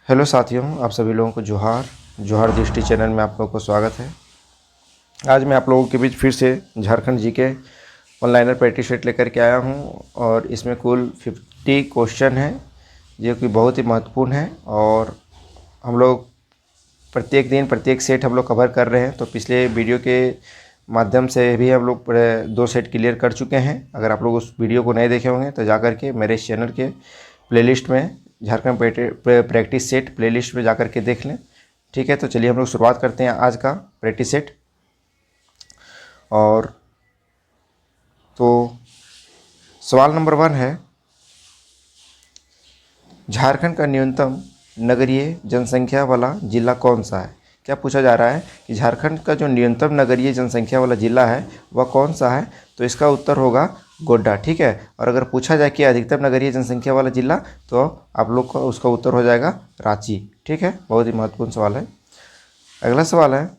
Hello साथियों, आप सभी लोगों को जोहार दृष्टि चैनल में आप लोगों को स्वागत है। आज मैं आप लोगों के बीच फिर से झारखंड जी के ऑनलाइनर प्रैक्टिस सेट लेकर के आया हूं और इसमें कुल 50 क्वेश्चन हैं जो कि बहुत ही महत्वपूर्ण है और हम लोग प्रत्येक दिन प्रत्येक सेट हम लोग कवर कर रहे हैं। तो पिछले वीडियो के माध्यम से भी हम लोग 2 सेट क्लियर कर चुके हैं। अगर आप लोग उस वीडियो को नहीं देखे होंगे तो जा कर के मेरे इस चैनल के प्लेलिस्ट में झारखंड प्रैक्टिस सेट प्लेलिस्ट में जाकर के देख लें। ठीक है, तो चलिए हम लोग शुरुआत करते हैं आज का प्रैक्टिस सेट। और तो सवाल नंबर 1 है, झारखंड का न्यूनतम नगरीय जनसंख्या वाला जिला कौन सा है। क्या पूछा जा रहा है कि झारखंड का जो न्यूनतम नगरीय जनसंख्या वाला जिला है वह कौन सा है। तो इसका उत्तर होगा गोड्डा। ठीक है, और अगर पूछा जाए कि अधिकतम नगरीय जनसंख्या वाला जिला तो आप लोग का उसका उत्तर हो जाएगा रांची। ठीक है, बहुत ही महत्वपूर्ण सवाल है। अगला सवाल है,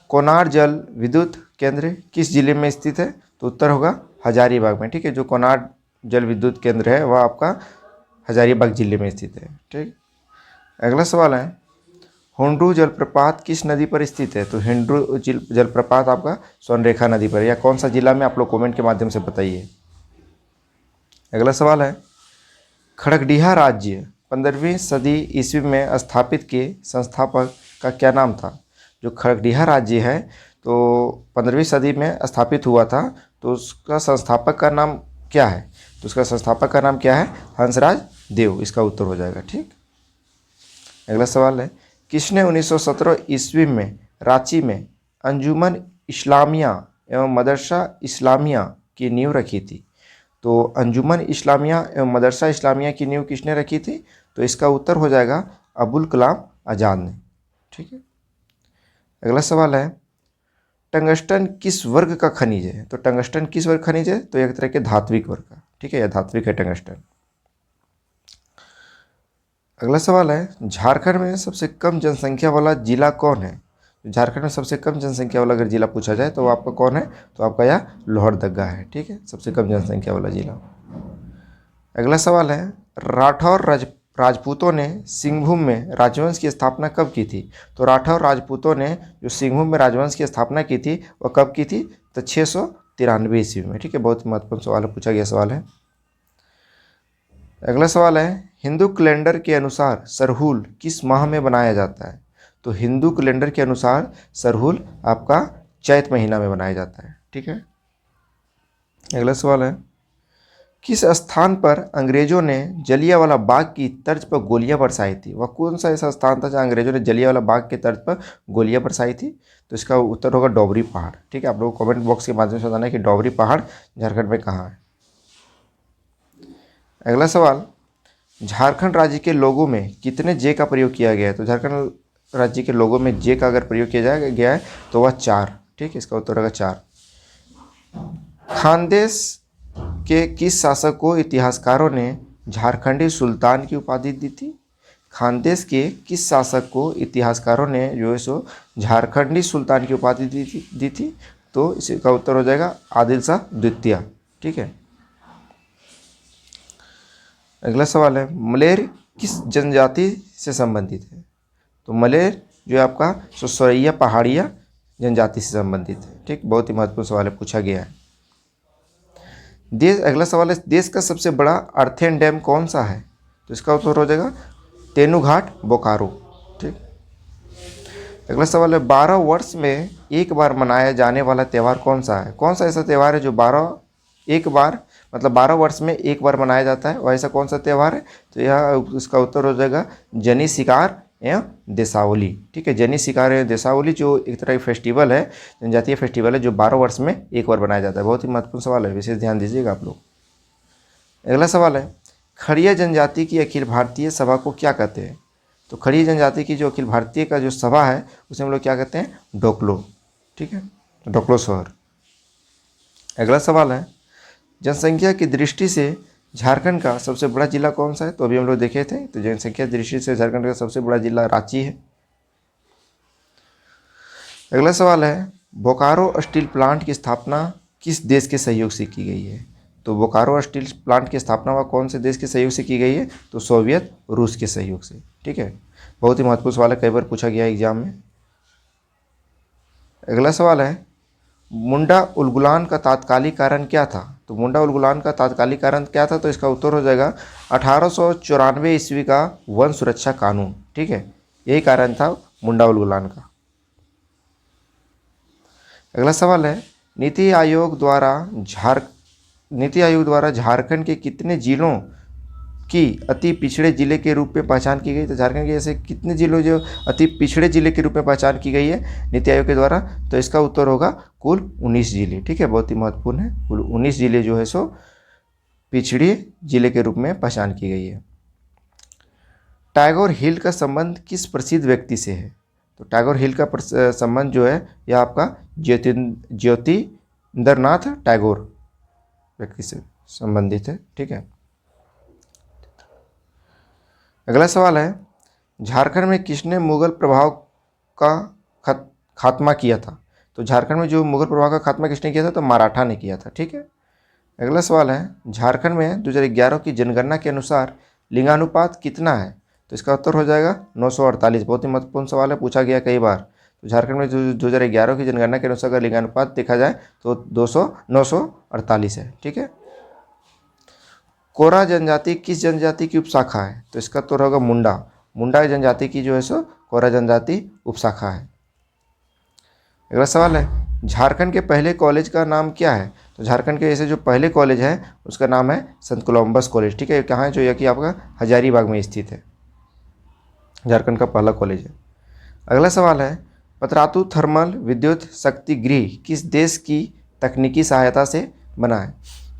कोनार जल विद्युत केंद्र किस जिले में स्थित है। तो उत्तर होगा हजारीबाग में। ठीक है, जो कोनार जल विद्युत केंद्र है वह आपका हजारीबाग जिले में स्थित है। ठीक, अगला सवाल है, हुंड्रू जलप्रपात किस नदी पर स्थित है। तो हुंड्रू जलप्रपात आपका स्वर्णरेखा नदी पर, या कौन सा जिला में आप लोग कमेंट के माध्यम से बताइए। अगला सवाल है, खड़गडिहा राज्य 15वीं सदी ईस्वी में स्थापित के संस्थापक का क्या नाम था। जो खड़गडिहा राज्य है तो 15वीं सदी में स्थापित हुआ था, तो उसका संस्थापक का नाम क्या है। तो उसका संस्थापक का नाम क्या है, हंसराज देव, इसका उत्तर हो जाएगा। ठीक, अगला सवाल है, किसने 1917 ईस्वी में रांची में अंजुमन इस्लामिया एवं मदरसा इस्लामिया की नींव रखी थी। तो अंजुमन इस्लामिया एवं मदरसा इस्लामिया की नींव किसने रखी थी। तो इसका उत्तर हो जाएगा अबुल कलाम आज़ाद ने। ठीक है, अगला सवाल है, टंगस्टन किस वर्ग का खनिज है। तो टंगस्टन किस वर्ग खनिज है। तो एक तरह के धात्विक वर्ग का। ठीक है, यह धात्विक है टंगस्टन। अगला सवाल है, झारखंड में सबसे कम जनसंख्या वाला जिला कौन है। झारखंड में सबसे कम जनसंख्या वाला अगर जिला पूछा जाए तो आपका कौन है। तो आपका यह लोहरदगा है। ठीक है, सबसे कम जनसंख्या वाला जिला। अगला सवाल है, राठौर राजपूतों ने सिंहभूम में राजवंश की स्थापना कब की थी। तो राठौर राजपूतों ने जो सिंहभूम में राजवंश की स्थापना की थी वह कब की थी। तो 693 ईस्वी में। ठीक है, बहुत महत्वपूर्ण सवाल है, पूछा गया सवाल है। अगला सवाल है, हिंदू कैलेंडर के अनुसार सरहुल किस माह में बनाया जाता है। तो हिंदू कैलेंडर के अनुसार सरहुल आपका चैत महीना में बनाया जाता है। ठीक है, अगला सवाल है, किस स्थान पर अंग्रेजों ने जलियांवाला बाग की तर्ज पर गोलियां बरसाई थी। वह कौन सा ऐसा स्थान था जहां अंग्रेजों ने जलियांवाला बाग के तर्ज पर गोलियां बरसाई थी। तो इसका उत्तर होगा डोबरी पहाड़। ठीक है, आप लोगों को कमेंट बॉक्स के माध्यम से बताना है कि डोबरी पहाड़ झारखंड में कहाँ है। अगला सवाल, झारखंड राज्य के लोगों में कितने जे का प्रयोग किया गया है। तो झारखंड राज्य के लोगों में जे का अगर प्रयोग किया गया है तो वह 4। ठीक है, इसका उत्तर होगा 4। खानदेश के किस शासक को इतिहासकारों ने झारखंडी सुल्तान की उपाधि दी थी। खानदेश के किस शासक को इतिहासकारों ने जो है सो झारखंडी सुल्तान की उपाधि दी थी। तो इसका उत्तर हो जाएगा आदिल शाह द्वितीय। ठीक है, अगला सवाल है, मलेर किस जनजाति से संबंधित है। तो मलेर जो है आपका सोरैया पहाड़िया जनजाति से संबंधित है। ठीक, बहुत ही महत्वपूर्ण सवाल है, पूछा गया है। अगला सवाल है, देश का सबसे बड़ा अर्थेन डैम कौन सा है। तो इसका उत्तर हो जाएगा तेनूघाट बोकारो। ठीक, अगला सवाल है, 12 वर्ष में एक बार मनाया जाने वाला त्यौहार कौन सा है। कौन सा ऐसा त्यौहार है जो 12 वर्ष में एक बार मनाया जाता है, वह ऐसा कौन सा त्यौहार है। तो यह इसका उत्तर हो जाएगा जनी शिकार एवं देसावली। ठीक है, जनी शिकार एवं देसावली जो एक तरह की फेस्टिवल है, जनजातीय फेस्टिवल है जो 12 वर्ष में एक बार बनाया जाता है। बहुत ही महत्वपूर्ण सवाल है, विशेष ध्यान दीजिएगा आप लोग। अगला सवाल है, खड़िया जनजाति की अखिल भारतीय सभा को क्या कहते हैं। तो खड़िया जनजाति की जो अखिल भारतीय का जो सभा है उसे हम लोग क्या कहते हैं, डोकलो। ठीक है, डोकलो शहर। अगला सवाल है, जनसंख्या की दृष्टि से झारखंड का सबसे बड़ा जिला कौन सा है। तो अभी हम लोग देखे थे, तो जनसंख्या की दृष्टि से झारखंड का सबसे बड़ा जिला रांची है। अगला सवाल है, बोकारो स्टील प्लांट की स्थापना किस देश के सहयोग से की गई है। तो बोकारो स्टील प्लांट की स्थापना वह कौन से देश के सहयोग से की गई है। तो सोवियत रूस के सहयोग से। ठीक है, बहुत ही महत्वपूर्ण सवाल है, कई बार पूछा गया है एग्जाम में। अगला सवाल है, मुंडा उलगुलान का तात्कालिक कारण क्या था? तो मुंडा उलगुलान का तात्कालिक कारण क्या था? तो इसका उत्तर हो जाएगा 1894 ईस्वी का वन सुरक्षा कानून। ठीक है, यही कारण था मुंडा उलगुलान का। अगला सवाल है, नीति आयोग द्वारा झारखंड के कितने जिलों की अति पिछड़े जिले के रूप में पहचान की गई? तो झारखंड के ऐसे कितने जिलों जो अति पिछड़े जिले के रूप में पहचान की गई है नीति आयोग के द्वारा? तो इसका उत्तर होगा कुल 19 जिले। ठीक है, बहुत ही महत्वपूर्ण है, कुल 19 जिले जो है सो पिछड़े जिले के रूप में पहचान की गई है। टैगोर हिल का संबंध किस प्रसिद्ध व्यक्ति से है? तो टैगोर हिल का संबंध जो है यह आपका ज्योतिरिंद्रनाथ टैगोर व्यक्ति से संबंधित है। ठीक है, अगला सवाल है, झारखंड में किसने मुगल प्रभाव का खात्मा किया था? तो झारखंड में जो मुगल प्रभाव का खात्मा किसने किया था? तो मराठा ने किया था। ठीक है, अगला सवाल है, झारखंड में 2011 की जनगणना के अनुसार लिंगानुपात कितना है? तो इसका उत्तर हो जाएगा 948। बहुत ही महत्वपूर्ण सवाल है, पूछा गया कई बार। तो झारखंड में 2011 की जनगणना के अनुसार अगर लिंगानुपात देखा जाए तो 948 है। ठीक है, कोरा जनजाति किस जनजाति की उपशाखा है? तो इसका तो होगा मुंडा। मुंडा जनजाति की जो है सो कोरा जनजाति उपशाखा है। अगला सवाल है, झारखंड के पहले कॉलेज का नाम क्या है? तो झारखंड के ऐसे जो पहले कॉलेज है उसका नाम है संत कोलम्बस कॉलेज। ठीक है, कहाँ है? जो यह कि आपका हजारीबाग में स्थित है, झारखंड का पहला कॉलेज है। अगला सवाल है, पतरातू थर्मल विद्युत शक्ति गृह किस देश की तकनीकी सहायता से बना है?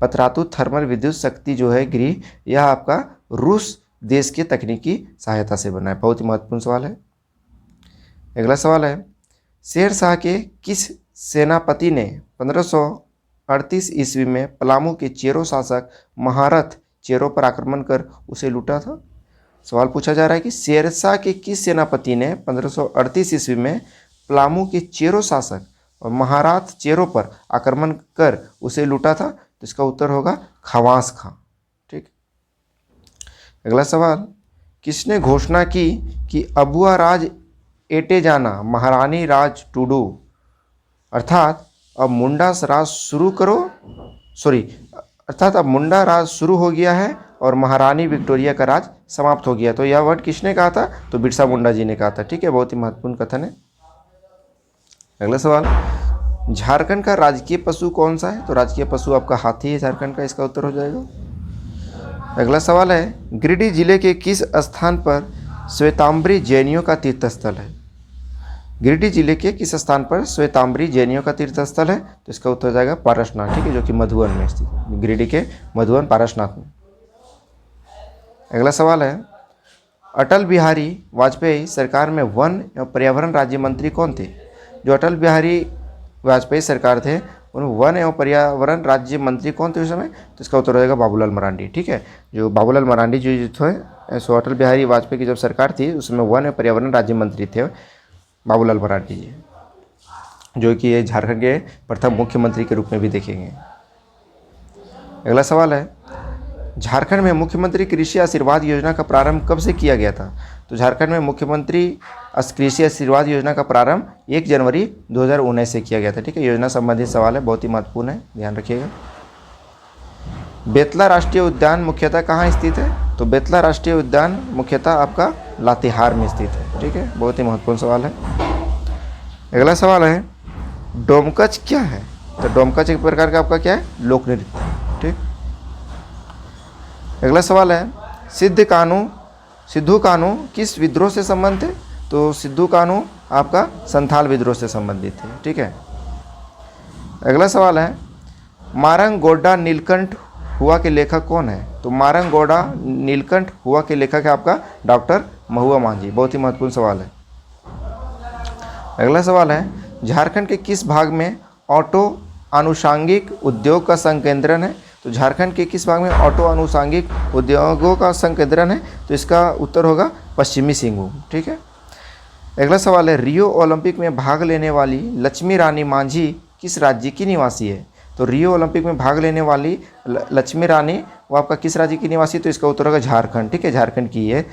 पतरातू थर्मल विद्युत शक्ति जो है गृह, यह आपका रूस देश के तकनीकी सहायता से बना है। बहुत ही महत्वपूर्ण सवाल है। अगला सवाल है, शेर शाह के किस सेनापति ने 1538 ईस्वी में पलामू के चेरो शासक महारथ चेरो पर आक्रमण कर उसे लूटा था? सवाल पूछा जा रहा है कि शेरशाह के किस सेनापति ने 1538 ईस्वी में पलामू के चेरो शासक और महाराथ चेरो पर आक्रमण कर उसे लूटा था? तो इसका उत्तर होगा खवास खां। ठीक, अगला सवाल, किसने घोषणा की कि अबुआ राज एटे जाना महारानी राज टूडू, अर्थात अब मुंडा राज शुरू करो, अर्थात अब मुंडा राज शुरू हो गया है और महारानी विक्टोरिया का राज समाप्त हो गया? तो यह वर्ड किसने कहा था? तो बिरसा मुंडा जी ने कहा था। ठीक है, बहुत ही महत्वपूर्ण कथन है। अगला सवाल, झारखंड का राजकीय पशु कौन सा है? तो राजकीय पशु आपका हाथी है झारखंड का, इसका उत्तर हो जाएगा। अगला सवाल है, गिरिडीह जिले के किस स्थान पर श्वेतांबरी जैनियों का तीर्थ स्थल है? गिरिडीह जिले के किस स्थान पर श्वेतांबरी जैनियों का तीर्थ स्थल है? तो इसका उत्तर हो जाएगा पारसनाथ। ठीक है, जो कि मधुबन में स्थित, गिरिडीह के मधुबन पारसनाथ में। अगला सवाल है, अटल बिहारी वाजपेयी सरकार में वन एवं पर्यावरण राज्य मंत्री कौन थे? जो अटल बिहारी वाजपेयी सरकार थे उन वन एवं पर्यावरण राज्य मंत्री कौन थे उस समय? तो इसका उत्तर हो जाएगा बाबूलाल मरांडी। ठीक है, जो बाबूलाल मरांडी जो थे, सो अटल बिहारी वाजपेयी की जब सरकार थी उसमें वन एवं पर्यावरण राज्य मंत्री थे बाबूलाल मरांडी जी, जो कि ये झारखंड के प्रथम मुख्यमंत्री के रूप में भी देखेंगे। अगला सवाल है, झारखंड में मुख्यमंत्री कृषि आशीर्वाद योजना का प्रारंभ कब से किया गया था? तो झारखंड में मुख्यमंत्री कृषि आशीर्वाद योजना का प्रारंभ 1 जनवरी 2019 से किया गया था। ठीक है, योजना संबंधित सवाल है, बहुत ही महत्वपूर्ण है, ध्यान रखिएगा। बेतला राष्ट्रीय उद्यान मुख्यतः कहाँ स्थित है? तो बेतला राष्ट्रीय उद्यान मुख्यतः आपका लातेहार में स्थित है। ठीक है, बहुत ही महत्वपूर्ण सवाल है। अगला सवाल है, डोमकच क्या है? तो डोमकच एक प्रकार का आपका क्या है? लोक नृत्य। ठीक, अगला सवाल है, सिद्धू कानू किस विद्रोह से संबंधित है? तो सिद्धू कानू आपका संथाल विद्रोह से संबंधित है। ठीक है, अगला सवाल है, मारंग गोड्डा नीलकंठ हुआ के लेखक कौन है? तो मारंग गोड्डा नीलकंठ हुआ के लेखक है आपका डॉक्टर महुआ मांझी। बहुत ही महत्वपूर्ण सवाल है। अगला सवाल है, झारखंड के किस भाग में ऑटो आनुषांगिक उद्योग का संकेंद्रण है? तो झारखंड के किस भाग में ऑटो आनुषांगिक उद्योगों का संकेंद्रण है? तो इसका उत्तर होगा पश्चिमी सिंहभूम। ठीक है, अगला सवाल है, रियो ओलंपिक में भाग लेने वाली लक्ष्मी रानी मांझी किस राज्य की निवासी है? तो रियो ओलंपिक में भाग लेने वाली लक्ष्मी रानी वो आपका किस राज्य की निवासी? तो इसका उत्तर होगा झारखंड। ठीक है, झारखंड की है।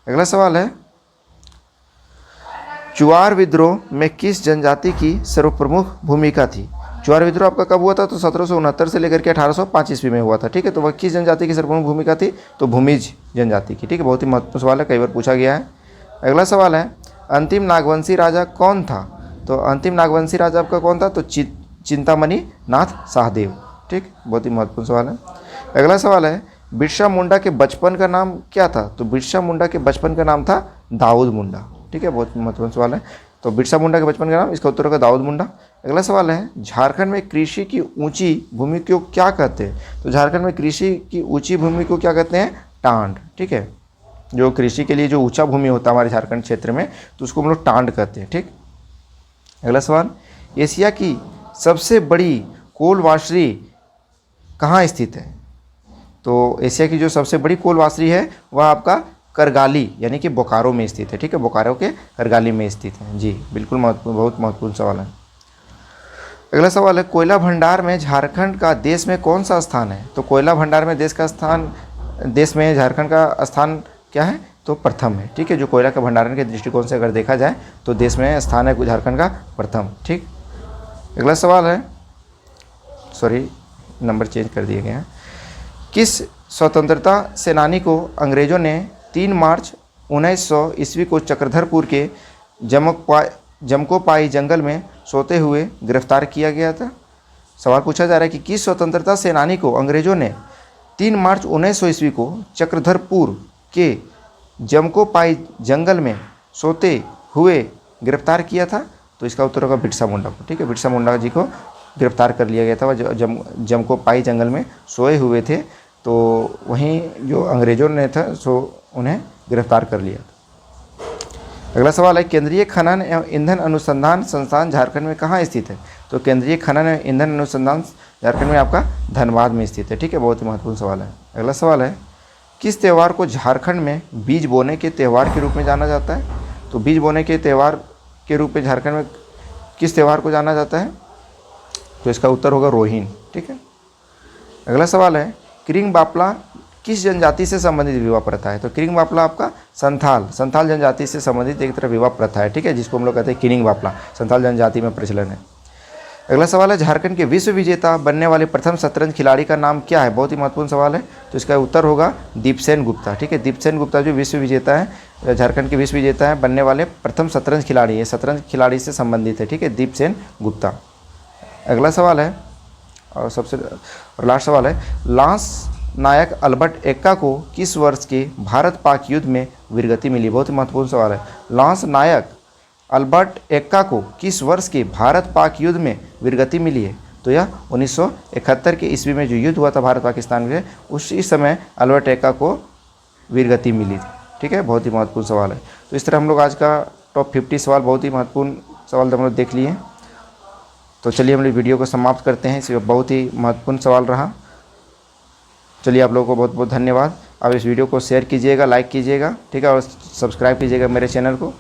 अगला सवाल है, चुआर विद्रोह में किस जनजाति की सर्वप्रमुख भूमिका थी? चुआर विद्रोह आपका कब हुआ था? तो 1769 से लेकर के 1805 ईस्वी में हुआ था। ठीक है, तो वह किस जनजाति की सर्वप्रमुख भूमिका थी? तो भूमिज जनजाति की। ठीक है, बहुत ही महत्वपूर्ण सवाल है, कई बार पूछा गया है। अगला सवाल है, अंतिम नागवंशी राजा कौन था? तो अंतिम नागवंशी राजा आपका कौन था? तो चिंतामणि नाथ शाहदेव। ठीक, बहुत ही महत्वपूर्ण सवाल है। अगला सवाल है, बिरसा मुंडा के बचपन का नाम क्या था? तो बिरसा मुंडा के बचपन का नाम था दाऊद मुंडा। ठीक है, बहुत महत्वपूर्ण सवाल है। तो बिरसा मुंडा के बचपन का नाम, इसका उत्तर होगा दाऊद मुंडा। अगला सवाल है, झारखंड में कृषि की ऊंची भूमि को क्या कहते हैं? तो झारखंड में कृषि की ऊंची भूमि को क्या कहते हैं? टांड। ठीक है, जो कृषि के लिए जो ऊंचा भूमि होता है हमारे झारखंड क्षेत्र में, तो उसको हम लोग टांड कहते हैं। ठीक, अगला सवाल, एशिया की सबसे बड़ी कोल वाशरी कहाँ स्थित है? तो एशिया की जो सबसे बड़ी कोल वाशरी है वह आपका करगाली यानी कि बोकारो में स्थित है। ठीक है, बोकारो के करगाली में स्थित है। जी बिल्कुल, महत्वपूर्ण, बहुत महत्वपूर्ण सवाल है। अगला सवाल है, कोयला भंडार में झारखंड का देश में कौन सा स्थान है? तो कोयला भंडार में देश में झारखंड का स्थान क्या है? तो प्रथम है। ठीक है, जो कोयला का भंडारण के दृष्टिकोण से अगर देखा जाए तो देश में स्थान है झारखंड का प्रथम। ठीक, अगला सवाल है, सॉरी नंबर चेंज कर दिए गए हैं। किस स्वतंत्रता सेनानी को अंग्रेजों ने 3 मार्च 1900 ईस्वी को चक्रधरपुर के जमकोपाई जंगल में सोते हुए गिरफ्तार किया गया था? सवाल पूछा जा रहा है कि किस स्वतंत्रता सेनानी को अंग्रेजों ने 3 मार्च 1900 ईस्वी को चक्रधरपुर के जमकोपाई जंगल में सोते हुए गिरफ्तार किया था? तो इसका उत्तर होगा बिरसा मुंडा को। ठीक है, बिरसा मुंडा जी को गिरफ्तार कर लिया गया था, वह जमकोपाई जंगल में सोए हुए थे, तो वहीं जो अंग्रेजों ने था सो उन्हें गिरफ्तार कर लिया। अगला सवाल है, केंद्रीय खनन एवं ईंधन अनुसंधान संस्थान झारखंड में कहाँ स्थित है? तो केंद्रीय खनन एवं ईंधन अनुसंधान झारखंड में आपका धनबाद में स्थित है। ठीक है, बहुत ही महत्वपूर्ण सवाल है। अगला सवाल है, किस त्यौहार को झारखंड में बीज बोने के त्यौहार के रूप में जाना जाता है? तो बीज बोने के त्यौहार के रूप में झारखंड में किस त्यौहार को जाना जाता है? तो इसका उत्तर होगा रोहिन। ठीक है, अगला सवाल है, किरिंग बापला किस जनजाति से संबंधित विवाह प्रथा है? तो किरिंग बापला आपका संथाल जनजाति से संबंधित एक तरह विवाह प्रथा है। ठीक है, जिसको हम लोग कहते हैं किरिंग बापला, संथाल जनजाति में प्रचलन है। अगला सवाल है, झारखंड के विश्व विजेता बनने वाले प्रथम शतरंज खिलाड़ी का नाम क्या है? बहुत ही महत्वपूर्ण सवाल है। तो इसका उत्तर होगा दीपसेन गुप्ता। ठीक है, दीपसेन गुप्ता जो विश्व विजेता है, झारखंड के विश्व विजेता है बनने वाले प्रथम शतरंज खिलाड़ी है, शतरंज खिलाड़ी से संबंधित है। ठीक है, दीपसेन गुप्ता। अगला सवाल है और लास्ट सवाल है, लांस नायक अल्बर्ट एक्का को किस वर्ष के भारत पाक युद्ध में वीरगति मिली? बहुत ही महत्वपूर्ण सवाल है। लांस नायक अल्बर्ट एक्का को किस वर्ष के भारत पाक युद्ध में वीरगति मिली है? तो यह 1971 के ईस्वी में जो युद्ध हुआ था भारत पाकिस्तान में, इस समय अल्बर्ट एक्का को वीरगति मिली थी। ठीक है, बहुत ही महत्वपूर्ण सवाल है। तो इस तरह हम लोग आज का टॉप 50 सवाल, बहुत ही महत्वपूर्ण सवाल हम लोग देख लिए। तो चलिए हम लोग वीडियो को समाप्त करते हैं। इसमें बहुत ही महत्वपूर्ण सवाल रहा। चलिए आप लोगों को बहुत बहुत धन्यवाद। आप इस वीडियो को शेयर कीजिएगा, लाइक कीजिएगा, ठीक है, और सब्सक्राइब कीजिएगा मेरे चैनल को।